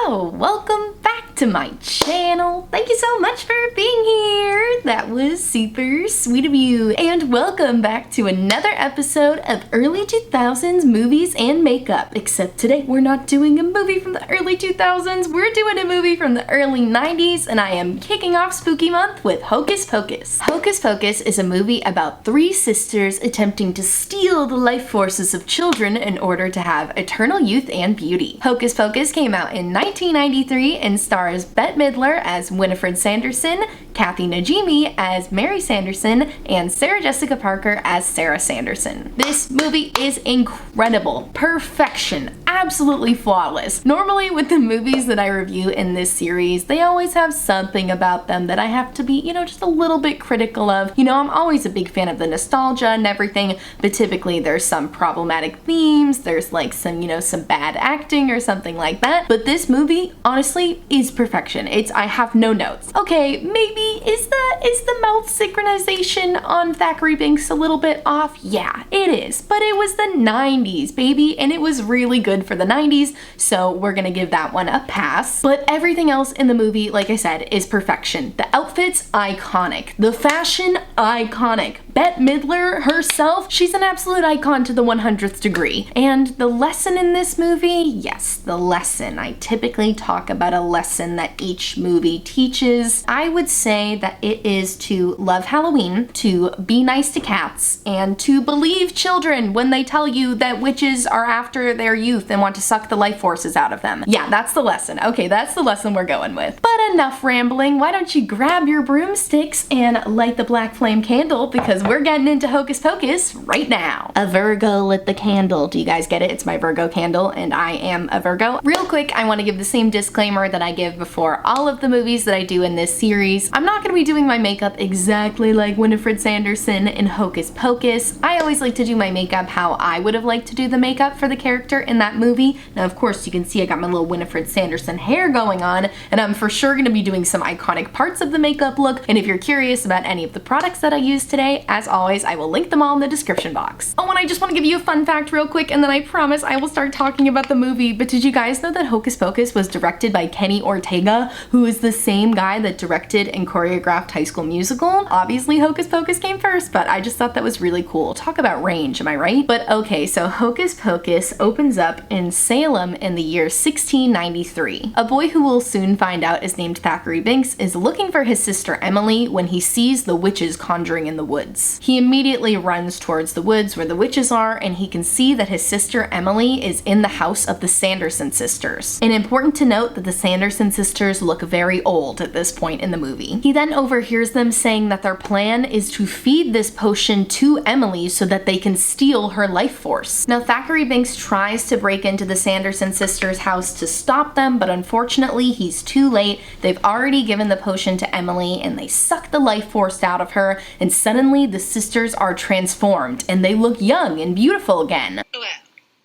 Hello, welcome back to my channel. Thank you so much for being here. That was super sweet of you. And welcome back to another episode of early 2000s movies and makeup. Except today we're not doing a movie from the early 2000s, we're doing a movie from the early 90s, and I am kicking off spooky month with Hocus Pocus. Hocus Pocus is a movie about three sisters attempting to steal the life forces of children in order to have eternal youth and beauty. Hocus Pocus came out in 1993 and stars Bette Midler as Winifred Sanderson, Kathy Najimy as Mary Sanderson, and Sarah Jessica Parker as Sarah Sanderson. This movie is incredible. Perfection. Absolutely flawless. Normally with the movies that I review in this series, they always have something about them that I have to be, just a little bit critical of. I'm always a big fan of the nostalgia and everything, but typically there's some problematic themes, there's like some, some bad acting or something like that. But this movie, honestly, is perfection. I have no notes. Okay, maybe is the mouth synchronization on Thackeray Binks a little bit off? Yeah, it is. But it was the 90s, baby, and it was really good for the 90s, so we're gonna give that one a pass. But everything else in the movie, like I said, is perfection. The outfits, iconic. The fashion, iconic. Bette Midler herself, she's an absolute icon to the 100th degree. And the lesson in this movie, yes, the lesson. I typically talk about a lesson that each movie teaches. I would say that it is to love Halloween, to be nice to cats, and to believe children when they tell you that witches are after their youth and want to suck the life forces out of them. Yeah, that's the lesson. Okay, that's the lesson we're going with. But enough rambling. Why don't you grab your broomsticks and light the black flame candle, because we're getting into Hocus Pocus right now. A Virgo lit the candle. Do you guys get it? It's my Virgo candle, and I am a Virgo. Real quick, I want to give the same disclaimer that I give before all of the movies that I do in this series. I'm not going to be doing my makeup exactly like Winifred Sanderson in Hocus Pocus. I always like to do my makeup how I would have liked to do the makeup for the character in that movie. Now, of course, you can see I got my little Winifred Sanderson hair going on, and I'm for sure going to be doing some iconic parts of the makeup look. And if you're curious about any of the products that I use today, as always, I will link them all in the description box. Oh, and I just want to give you a fun fact real quick, and then I promise I will start talking about the movie. But did you guys know that Hocus Pocus was directed by Kenny Ortega, who is the same guy that directed and choreographed High School Musical? Obviously, Hocus Pocus came first, but I just thought that was really cool. Talk about range, am I right? But okay, so Hocus Pocus opens up in Salem in the year 1693. A boy who we'll soon find out is named Thackeray Binks is looking for his sister Emily when he sees the witches conjuring in the woods. He immediately runs towards the woods where the witches are, and he can see that his sister Emily is in the house of the Sanderson sisters. And important to note that the Sanderson sisters look very old at this point in the movie. He then overhears them saying that their plan is to feed this potion to Emily so that they can steal her life force. Now, Thackeray Binks tries to break into the Sanderson sisters' house to stop them, but unfortunately he's too late. They've already given the potion to Emily, and they suck the life force out of her, and suddenly the sisters are transformed, and they look young and beautiful again. Well,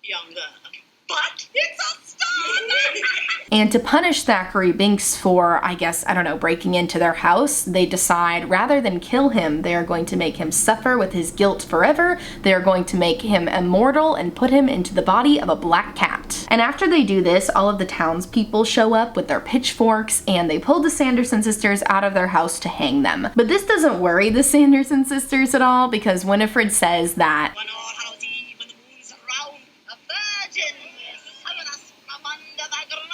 younger, but it's a start! And to punish Thackeray Binks for, breaking into their house, they decide rather than kill him, they are going to make him suffer with his guilt forever. They are going to make him immortal and put him into the body of a black cat. And after they do this, all of the townspeople show up with their pitchforks, and they pull the Sanderson sisters out of their house to hang them. But this doesn't worry the Sanderson sisters at all, because Winifred says that When all Hallows Eve, when the moon's round, a virgin will summon us from under the ground.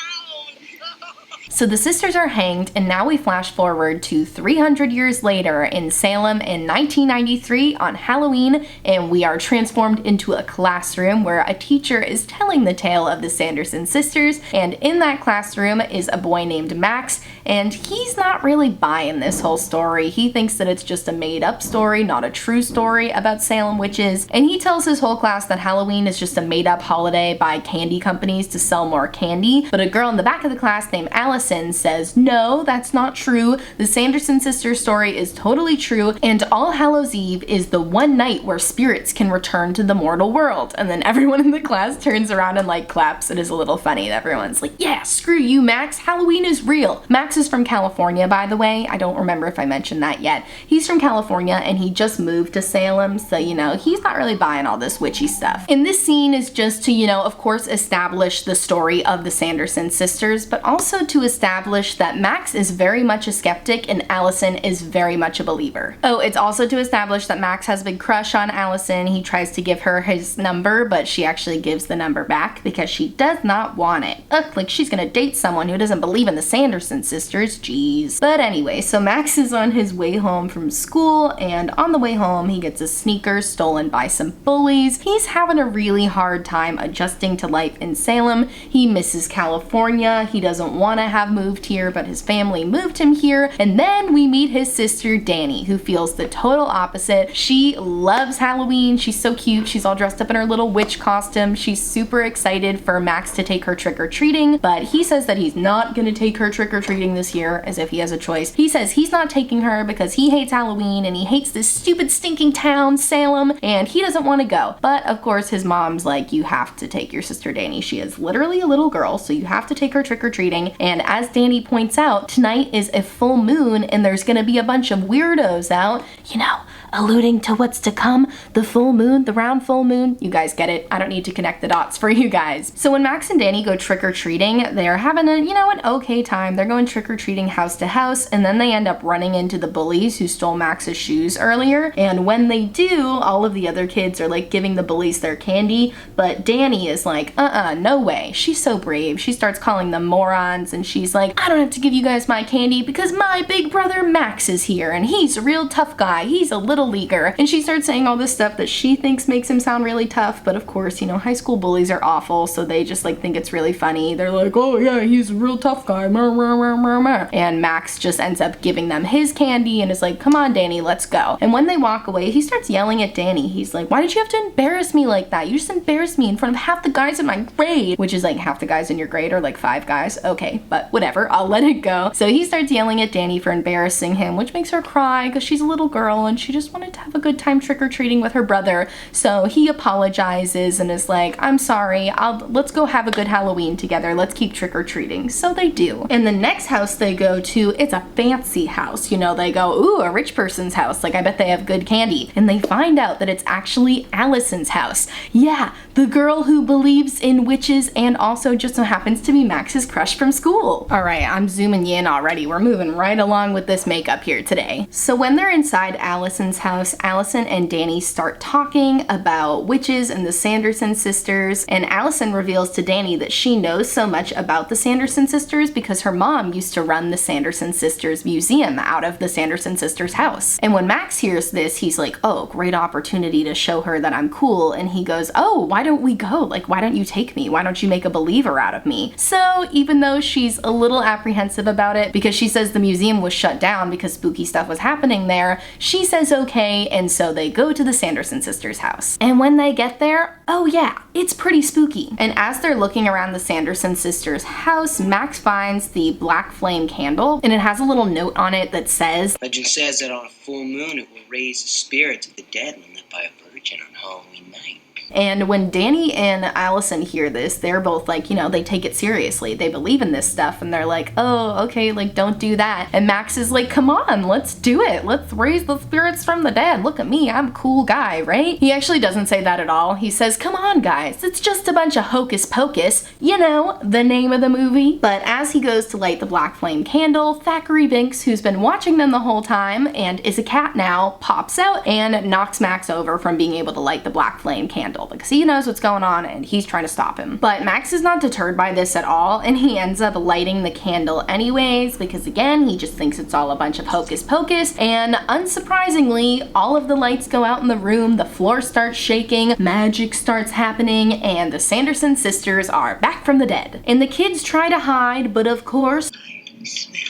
So the sisters are hanged, and now we flash forward to 300 years later in Salem in 1993 on Halloween, and we are transformed into a classroom where a teacher is telling the tale of the Sanderson sisters, and in that classroom is a boy named Max, and he's not really buying this whole story. He thinks that it's just a made-up story, not a true story about Salem witches, and he tells his whole class that Halloween is just a made-up holiday by candy companies to sell more candy. But a girl in the back of the class named Allison Allison says, no, that's not true. The Sanderson sisters story is totally true, and All Hallows Eve is the one night where spirits can return to the mortal world. And then everyone in the class turns around and like claps. It is a little funny. Everyone's like, yeah, screw you, Max. Halloween is real. Max is from California, by the way. I don't remember if I mentioned that yet. He's from California and he just moved to Salem, so you know, he's not really buying all this witchy stuff. And this scene is just to, you know, of course, establish the story of the Sanderson sisters, but also to establish that Max is very much a skeptic and Allison is very much a believer. Oh, it's also to establish that Max has a big crush on Allison. He tries to give her his number, but she actually gives the number back because she does not want it. Ugh, like she's gonna date someone who doesn't believe in the Sanderson sisters, jeez. But anyway, so Max is on his way home from school, and on the way home he gets his sneakers stolen by some bullies. He's having a really hard time adjusting to life in Salem. He misses California. He doesn't want to have moved here, but his family moved him here. And then we meet his sister Danny, who feels the total opposite. She loves Halloween. She's so cute. She's all dressed up in her little witch costume. She's super excited for Max to take her trick-or-treating, but he says that he's not gonna take her trick-or-treating this year, as if he has a choice. He says he's not taking her because he hates Halloween and he hates this stupid stinking town, Salem, and he doesn't want to go. But of course his mom's like, you have to take your sister Danny. She is literally a little girl, so you have to take her trick-or-treating. And as Danny points out, tonight is a full moon and there's gonna be a bunch of weirdos out, you know, alluding to what's to come, the full moon, the round full moon. You guys get it. I don't need to connect the dots for you guys. So when Max and Danny go trick-or-treating, they're having a, you know, an okay time. They're going trick-or-treating house to house, and then they end up running into the bullies who stole Max's shoes earlier. And when they do, all of the other kids are like giving the bullies their candy, but Danny is like, no way. She's so brave. She starts calling them morons, and she's like, I don't have to give you guys my candy because my big brother Max is here, and he's a real tough guy. He's a little leaguer. And she starts saying all this stuff that she thinks makes him sound really tough, but of course, you know, high school bullies are awful, so they just like think it's really funny. They're like, oh yeah, he's a real tough guy. And Max just ends up giving them his candy and is like, come on, Danny, let's go. And when they walk away, he starts yelling at Danny. He's like, why did you have to embarrass me like that? You just embarrassed me in front of half the guys in my grade, which is like half the guys in your grade are like 5 guys. Okay, but whatever, I'll let it go. So he starts yelling at Danny for embarrassing him, which makes her cry because she's a little girl and she just wanted to have a good time trick-or-treating with her brother. So he apologizes and is like, I'm sorry, let's go have a good Halloween together. Let's keep trick-or-treating. So they do. And the next house they go to, it's a fancy house. You know, they go, ooh, a rich person's house. Like, I bet they have good candy. And they find out that it's actually Allison's house. Yeah, the girl who believes in witches and also just so happens to be Max's crush from school. All right, I'm zooming you in already. We're moving right along with this makeup here today. So when they're inside Allison's house, Allison and Danny start talking about witches and the Sanderson sisters, and Allison reveals to Danny that she knows so much about the Sanderson sisters because her mom used to run the Sanderson sisters museum out of the Sanderson sisters house. And when Max hears this, he's like, oh, great opportunity to show her that I'm cool. And he goes, oh, why don't we go? Like, why don't you take me? Why don't you make a believer out of me? So even though she's a little apprehensive about it because she says the museum was shut down because spooky stuff was happening there, she says okay, and so they go to the Sanderson sisters' house. And when they get there, oh yeah, it's pretty spooky. And as they're looking around the Sanderson sisters' house, Max finds the black flame candle, and it has a little note on it that says, legend says that on a full moon it will raise the spirits of the dead when lit by a virgin on Halloween night. And when Danny and Allison hear this, they're both like, you know, they take it seriously. They believe in this stuff and they're like, oh, okay, like don't do that. And Max is like, come on, let's do it. Let's raise the spirits from the dead. Look at me, I'm a cool guy, right? He actually doesn't say that at all. He says, come on guys, it's just a bunch of Hocus Pocus, you know, the name of the movie. But as he goes to light the black flame candle, Thackeray Binks, who's been watching them the whole time and is a cat now, pops out and knocks Max over from being able to light the black flame candle, because he knows what's going on and he's trying to stop him. But Max is not deterred by this at all, and he ends up lighting the candle anyways because again, he just thinks it's all a bunch of Hocus Pocus, and unsurprisingly, all of the lights go out in the room, the floor starts shaking, magic starts happening, and the Sanderson sisters are back from the dead. And the kids try to hide, but of course, I smell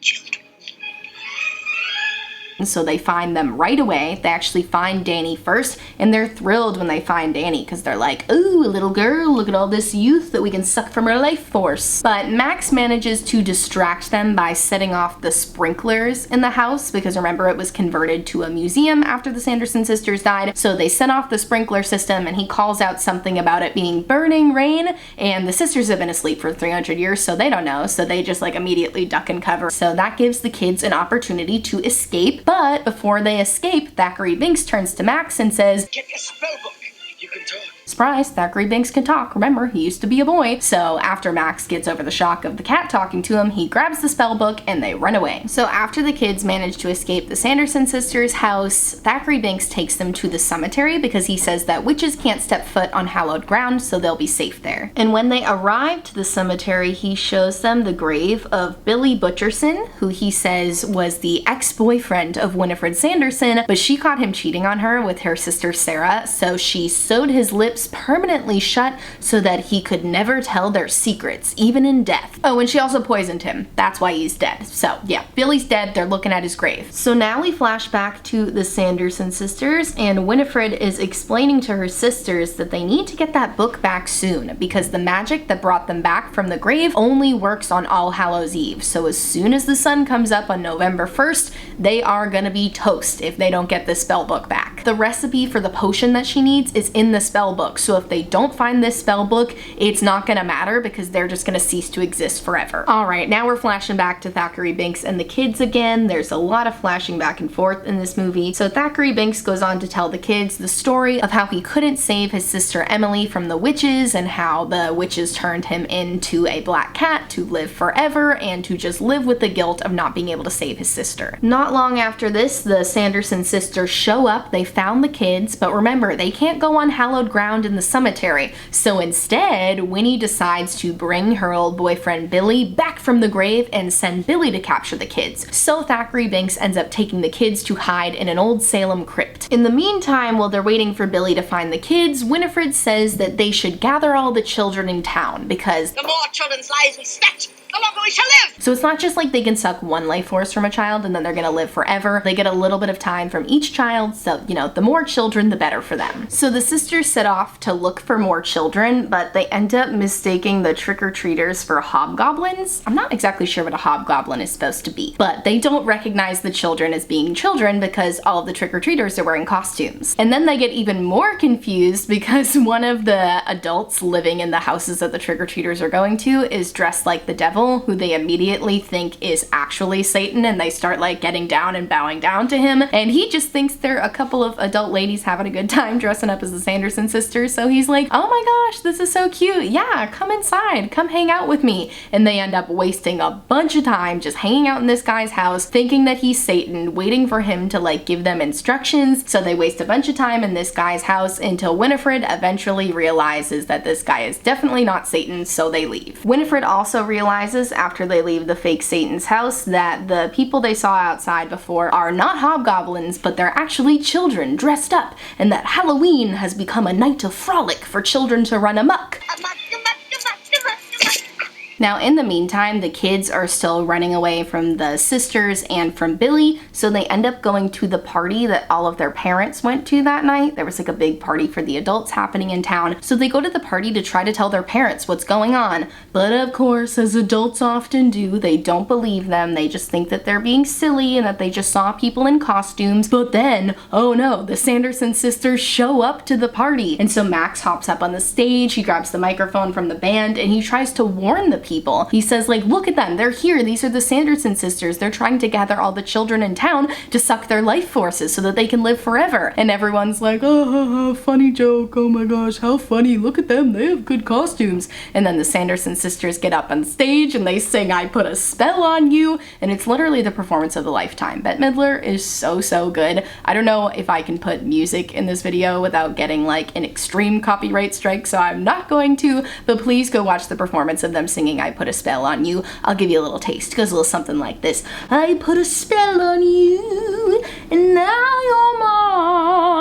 children. and so they find them right away. They actually find Danny first, and they're thrilled when they find Danny because they're like, ooh, a little girl, look at all this youth that we can suck from her life force. But Max manages to distract them by setting off the sprinklers in the house, because remember, it was converted to a museum after the Sanderson sisters died. So they set off the sprinkler system, and he calls out something about it being burning rain, and the sisters have been asleep for 300 years, so they don't know, so they just like immediately duck and cover. So that gives the kids an opportunity to escape, but before they escape, Thackeray Binks turns to Max and says, Get your spell book. You can talk. surprise, Thackeray Binks can talk. Remember, he used to be a boy. So after Max gets over the shock of the cat talking to him, he grabs the spell book and they run away. So after the kids manage to escape the Sanderson sisters' house, Thackeray Binks takes them to the cemetery because he says that witches can't step foot on hallowed ground, so they'll be safe there. And when they arrive to the cemetery, he shows them the grave of Billy Butcherson, who he says was the ex-boyfriend of Winifred Sanderson, but she caught him cheating on her with her sister Sarah, so she sewed his lips permanently shut so that he could never tell their secrets, even in death. Oh, and she also poisoned him. That's why he's dead. So yeah, Billy's dead. They're looking at his grave. So now we flash back to the Sanderson sisters, and Winifred is explaining to her sisters that they need to get that book back soon because the magic that brought them back from the grave only works on All Hallows Eve. So as soon as the sun comes up on November 1st, they are gonna be toast if they don't get this spell book back. The recipe for the potion that she needs is in the spell book, so if they don't find this spell book, it's not gonna matter because they're just gonna cease to exist forever. Alright, now we're flashing back to Thackeray Binks and the kids again. There's a lot of flashing back and forth in this movie. So Thackeray Binks goes on to tell the kids the story of how he couldn't save his sister Emily from the witches and how the witches turned him into a black cat to live forever and to just live with the guilt of not being able to save his sister. Not long after this, the Sanderson sisters show up. They found the kids, but remember, they can't go on hallowed ground in the cemetery. So instead, Winnie decides to bring her old boyfriend Billy back from the grave and send Billy to capture the kids. So Thackeray Binks ends up taking the kids to hide in an old Salem crypt. In the meantime, while they're waiting for Billy to find the kids, Winifred says that they should gather all the children in town because The more children's lives we snatch, the longer we shall live. so it's not just like they can suck one life force from a child and then they're gonna live forever. They get a little bit of time from each child, so, you know, the more children, the better for them. So the sisters set off to look for more children, but they end up mistaking the trick-or-treaters for hobgoblins. I'm not exactly sure what a hobgoblin is supposed to be, but they don't recognize the children as being children because all of the trick-or-treaters are wearing costumes. And then they get even more confused because one of the adults living in the houses that the trick-or-treaters are going to is dressed like the devil, who they immediately think is actually Satan, and they start like getting down and bowing down to him, and he just thinks they're a couple of adult ladies having a good time dressing up as the Sanderson sisters, so he's like, oh my gosh, this is so cute, yeah, come inside, come hang out with me. And they end up wasting a bunch of time just hanging out in this guy's house, thinking that he's Satan, waiting for him to like give them instructions. So they waste a bunch of time in this guy's house until Winifred eventually realizes that this guy is definitely not Satan, so they leave. Winifred also realizes after they leave the fake Satan's house that the people they saw outside before are not hobgoblins, but they're actually children dressed up, and that Halloween has become a night of frolic for children to run amok. Now, in the meantime, the kids are still running away from the sisters and from Billy, so they end up going to the party that all of their parents went to that night. There was like a big party for the adults happening in town, so they go to the party to try to tell their parents what's going on. But of course, as adults often do, they don't believe them. They just think that they're being silly and that they just saw people in costumes. But then, oh no, the Sanderson sisters show up to the party. And so Max hops up on the stage, he grabs the microphone from the band, and he tries to warn the people. He says, like, look at them, they're here, these are the Sanderson sisters, they're trying to gather all the children in town to suck their life forces so that they can live forever. And everyone's like, oh, funny joke, oh my gosh, how funny, look at them, they have good costumes. And then the Sanderson sisters get up on stage and they sing I Put a Spell on You, and it's literally the performance of the lifetime. Bette Midler is so good. I don't know if I can put music in this video without getting like an extreme copyright strike, so I'm not going to, but please go watch the performance of them singing I Put a Spell on You. I'll give you a little taste. It goes a little something like this. I put a spell on you, and now you're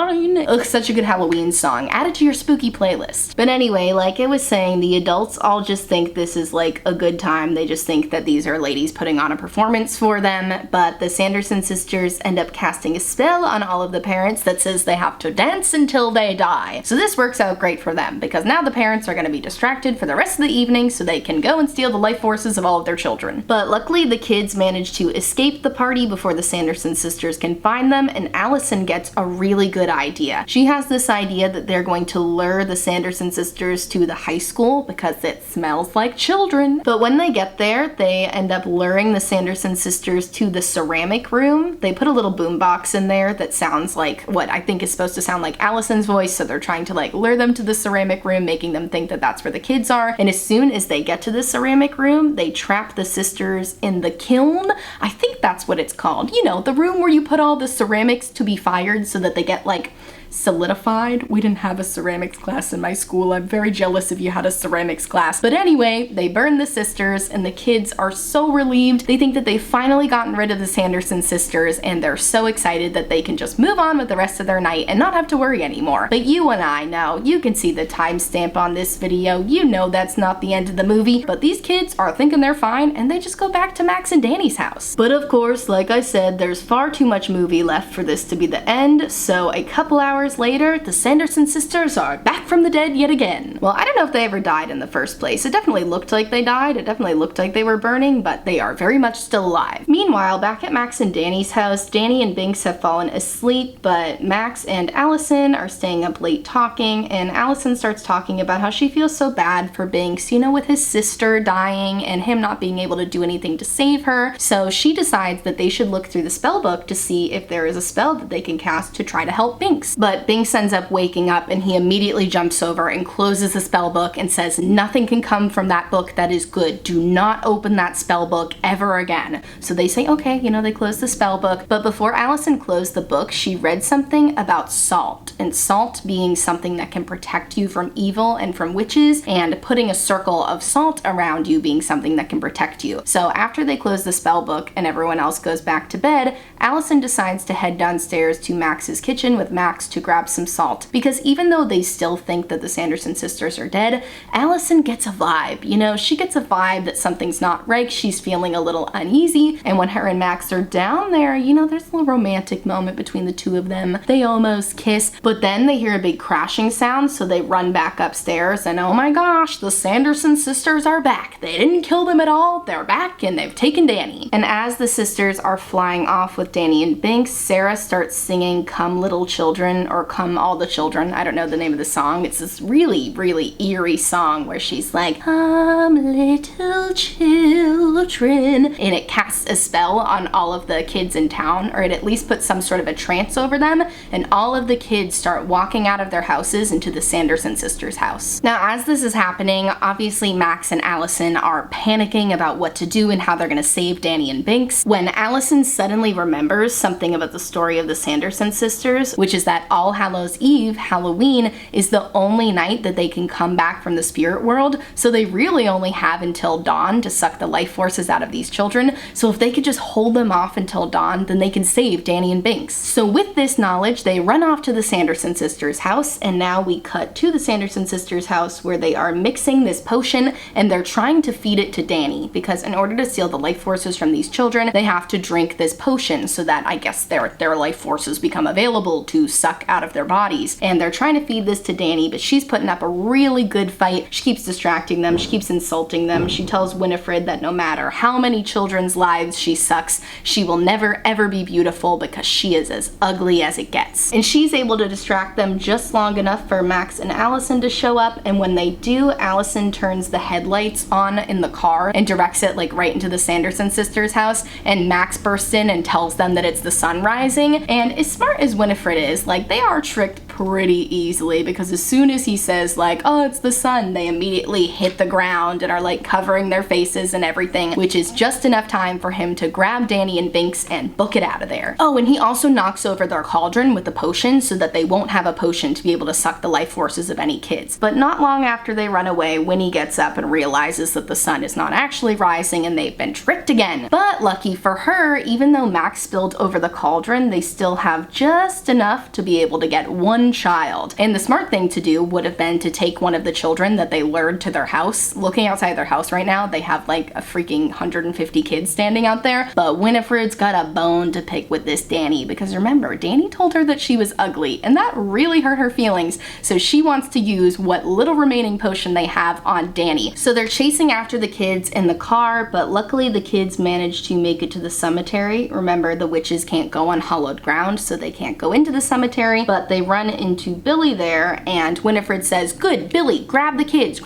mine. Ugh, such a good Halloween song. Add it to your spooky playlist. But anyway, like I was saying, the adults all just think this is like a good time. They just think that these are ladies putting on a performance for them, but the Sanderson sisters end up casting a spell on all of the parents that says they have to dance until they die. So this works out great for them, because now the parents are going to be distracted for the rest of the evening so they can go and steal the life forces of all of their children. But luckily the kids manage to escape the party before the Sanderson sisters can find them, and Allison gets a really good idea. She has this idea that they're going to lure the Sanderson sisters to the high school because it smells like children. But when they get there, they end up luring the Sanderson sisters to the ceramic room. They put a little boombox in there that sounds like what I think is supposed to sound like Allison's voice, so they're trying to like lure them to the ceramic room, making them think that that's where the kids are. And as soon as they get to the ceramic room, they trap the sisters in the kiln. I think that's what it's called. You know, the room where you put all the ceramics to be fired so that they get like solidified. We didn't have a ceramics class in my school. I'm very jealous if you had a ceramics class. But anyway, they burn the sisters and the kids are so relieved. They think that they've finally gotten rid of the Sanderson sisters, and they're so excited that they can just move on with the rest of their night and not have to worry anymore. But you and I know, you can see the timestamp on this video. You know that's not the end of the movie, but these kids are thinking they're fine and they just go back to Max and Danny's house. But of course, like I said, there's far too much movie left for this to be the end, so a couple hours later, the Sanderson sisters are back from the dead yet again. Well, I don't know if they ever died in the first place. It definitely looked like they died. It definitely looked like they were burning, but they are very much still alive. Meanwhile, back at Max and Danny's house, Danny and Binks have fallen asleep, but Max and Allison are staying up late talking, and Allison starts talking about how she feels so bad for Binks, you know, with his sister dying and him not being able to do anything to save her. So she decides that they should look through the spell book to see if there is a spell that they can cast to try to help Binks. But Binks ends up waking up and he immediately jumps over and closes the spell book and says nothing can come from that book that is good. Do not open that spell book ever again. So they say okay, you know, they close the spell book. But before Allison closed the book, she read something about salt, and salt being something that can protect you from evil and from witches, and putting a circle of salt around you being something that can protect you. So after they close the spell book and everyone else goes back to bed, Allison decides to head downstairs to Max's kitchen with Max to grab some salt, because even though they still think that the Sanderson sisters are dead, Allison gets a vibe. You know, she gets a vibe that something's not right. She's feeling a little uneasy, and when her and Max are down there, you know, there's a little romantic moment between the two of them. They almost kiss, but then they hear a big crashing sound, so they run back upstairs, and oh my gosh, the Sanderson sisters are back. They didn't kill them at all. They're back, and they've taken Danny. And as the sisters are flying off with Danny and Binks, Sarah starts singing "Come Little Children," or "Come All the Children." I don't know the name of the song. It's this really, really eerie song where she's like, "Come little children," and it casts a spell on all of the kids in town, or it at least puts some sort of a trance over them, and all of the kids start walking out of their houses into the Sanderson sisters' house. Now, as this is happening, obviously Max and Allison are panicking about what to do and how they're going to save Danny and Binks, when Allison suddenly remembers something about the story of the Sanderson sisters, which is that All Hallows Eve, Halloween, is the only night that they can come back from the spirit world, so they really only have until dawn to suck the life forces out of these children. So if they could just hold them off until dawn, then they can save Danny and Binks. So with this knowledge, they run off to the Sanderson sisters' house, and now we cut to the Sanderson sisters' house where they are mixing this potion, and they're trying to feed it to Danny, because in order to steal the life forces from these children, they have to drink this potion so that, I guess, their life forces become available to suck out of their bodies. And they're trying to feed this to Danny, but she's putting up a really good fight. She keeps distracting them, she keeps insulting them. She tells Winifred that no matter how many children's lives she sucks, she will never ever be beautiful because she is as ugly as it gets. And she's able to distract them just long enough for Max and Allison to show up, and when they do, Allison turns the headlights on in the car and directs it like right into the Sanderson sisters' house, and Max bursts in and tells them that it's the sun rising. And as smart as Winifred is, like, they are tricked pretty easily, because as soon as he says like, oh, it's the sun, they immediately hit the ground and are like covering their faces and everything, which is just enough time for him to grab Danny and Binks and book it out of there. Oh, and he also knocks over their cauldron with the potion so that they won't have a potion to be able to suck the life forces of any kids. But not long after they run away, Winnie gets up and realizes that the sun is not actually rising and they've been tricked again. But lucky for her, even though Max spilled over the cauldron, they still have just enough to be able to get one child. And the smart thing to do would have been to take one of the children that they lured to their house. Looking outside their house right now, they have like a freaking 150 kids standing out there. But Winifred's got a bone to pick with this Danny, because remember, Danny told her that she was ugly, and that really hurt her feelings. So she wants to use what little remaining potion they have on Danny. So they're chasing after the kids in the car, but luckily the kids manage to make it to the cemetery. Remember, the witches can't go on hallowed ground, so they can't go into the cemetery, but they run into Billy there, and Winifred says, good, Billy, grab the kids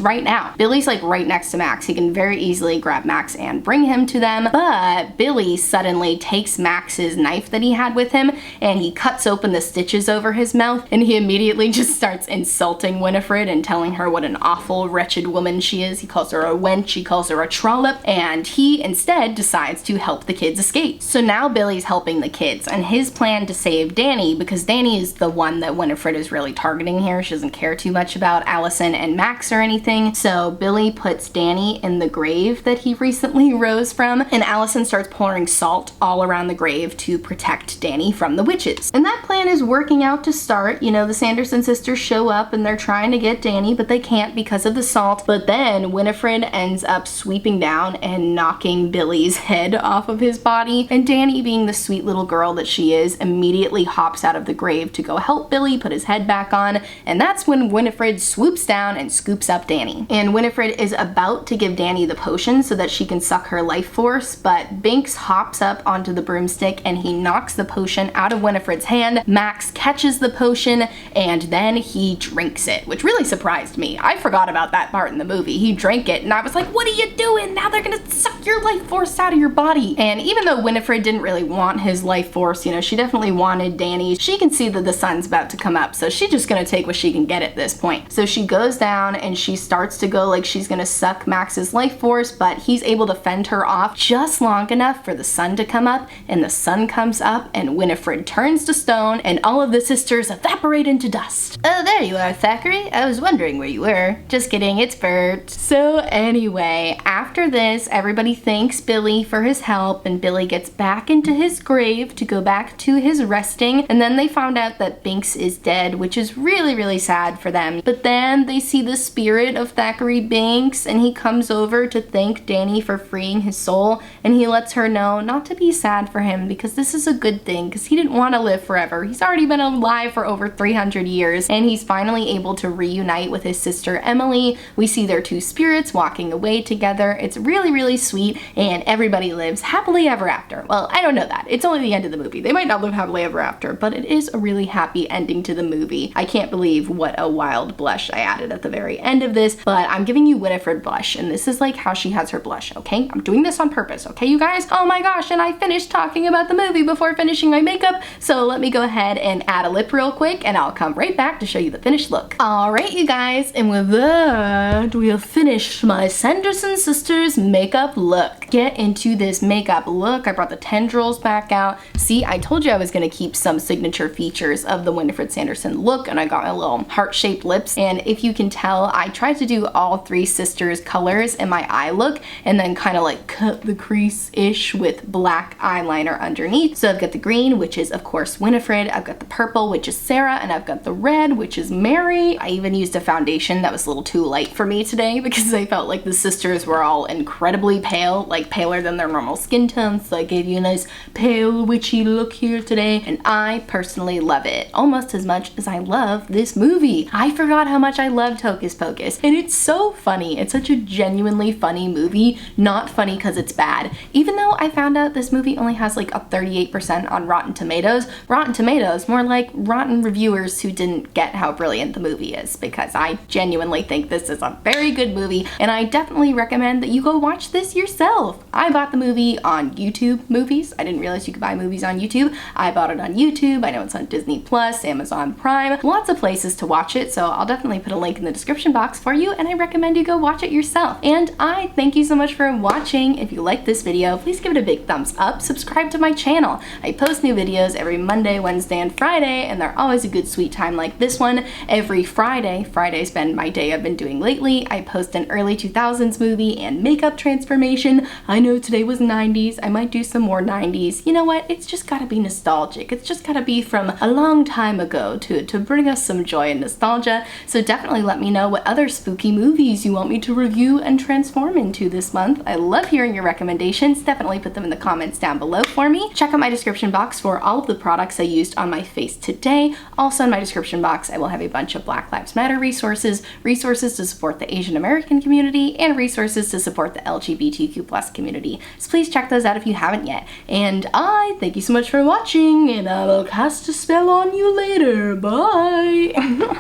right now. Billy's like right next to Max. He can very easily grab Max and bring him to them, but Billy suddenly takes Max's knife that he had with him and he cuts open the stitches over his mouth, and he immediately just starts insulting Winifred and telling her what an awful, wretched woman she is. He calls her a wench, he calls her a trollop, and he instead decides to help the kids escape. So now Billy's helping the kids, and his plan to save Danny, because Danny is the one that Winifred is really targeting here. She doesn't care too much about Allison and Max or anything. So Billy puts Danny in the grave that he recently rose from, and Allison starts pouring salt all around the grave to protect Danny from the witches. And that plan is working out to start. You know, the Sanderson sisters show up and they're trying to get Danny, but they can't because of the salt. But then Winifred ends up sweeping down and knocking Billy's head off of his body, and Danny, being the sweet little girl that she is, immediately hops out of the grave to go help Billy put his head back on, and that's when Winifred swoops down and scoops up Danny. And Winifred is about to give Danny the potion so that she can suck her life force, but Binks hops up onto the broomstick and he knocks the potion out of Winifred's hand. Max catches the potion and then he drinks it, which really surprised me. I forgot about that part in the movie. He drank it and I was like, what are you doing? Now they're gonna suck your life force out of your body. And even though Winifred didn't really want his life force, you know, she definitely wanted Danny, she can see that the sun's about to come up, so she's just gonna take what she can get at this point. So she goes down and she starts to go like she's gonna suck Max's life force, but he's able to fend her off just long enough for the sun to come up, and the sun comes up and Winifred turns to stone and all of the sisters evaporate into dust. Oh, there you are, Thackeray. I was wondering where you were. Just kidding, it's Bert. So anyway, after this, everybody thanks Billy for his help, and Billy gets back into his grave to go back to his resting, and then they found out that Binks is dead, which is really, really sad for them. But then they see the spirit of Thackeray Binks, and he comes over to thank Danny for freeing his soul, and he lets her know not to be sad for him because this is a good thing, because he didn't want to live forever. He's already been alive for over 300 years, and he's finally able to reunite with his sister Emily. We see their two spirits walking away together. It's really, really sweet, and everybody lives happily ever after. Well, I don't know that. It's only the end of the movie. They might not live happily ever after, but it is a really happy ending to the movie. I can't believe what a wild blush I added at the very end of this, but I'm giving you Winifred blush, and this is like how she has her blush, okay? I'm doing this on purpose, okay, you guys? Oh my gosh, and I finished talking about the movie before finishing my makeup, so let me go ahead and add a lip real quick, and I'll come right back to show you the finished look. Alright, you guys, and with that, we have finished my Sanderson sisters makeup look. Get into this makeup look. I brought the tendrils back out. See, I told you I was gonna keep some signature features of the Winifred Sanderson look, and I got my little heart-shaped lips, and if you can tell, I tried to do all three sisters colors in my eye look, and then kind of like cut the crease-ish with black eyeliner underneath. So I've got the green, which is of course Winifred, I've got the purple, which is Sarah, and I've got the red, which is Mary. I even used a foundation that was a little too light for me today because I felt like the sisters were all incredibly pale, like paler than their normal skin tone, so I gave you a nice pale witchy look here today, and I personally love it almost as much as I love this movie. I forgot how much I loved Hocus Pocus, and it's so funny. It's such a genuinely funny movie, not funny because it's bad. Even though I found out this movie only has like a 38% on Rotten Tomatoes. Rotten Tomatoes, more like rotten reviewers who didn't get how brilliant the movie is, because I genuinely think this is a very good movie, and I definitely recommend that you go watch this yourself. myself. I bought the movie on YouTube Movies. I didn't realize you could buy movies on YouTube. I bought it on YouTube. I know it's on Disney Plus, Amazon Prime, lots of places to watch it, so I'll definitely put a link in the description box for you, and I recommend you go watch it yourself. And I thank you so much for watching. If you like this video, please give it a big thumbs up. Subscribe to my channel. I post new videos every Monday, Wednesday, and Friday, and they're always a good sweet time like this one. Every Friday, Friday's been my day I've been doing lately, I post an early 2000s movie and makeup transformation. I know today was 90s. I might do some more 90s. You know what? It's just gotta be nostalgic. It's just gotta be from a long time ago to bring us some joy and nostalgia. So definitely let me know what other spooky movies you want me to review and transform into this month. I love hearing your recommendations. Definitely put them in the comments down below for me. Check out my description box for all of the products I used on my face today. Also in my description box, I will have a bunch of Black Lives Matter resources to support the Asian American community, and resources to support the LGBTQ+ community. So please check those out if you haven't yet. And I thank you so much for watching, and I will cast a spell on you later. Bye!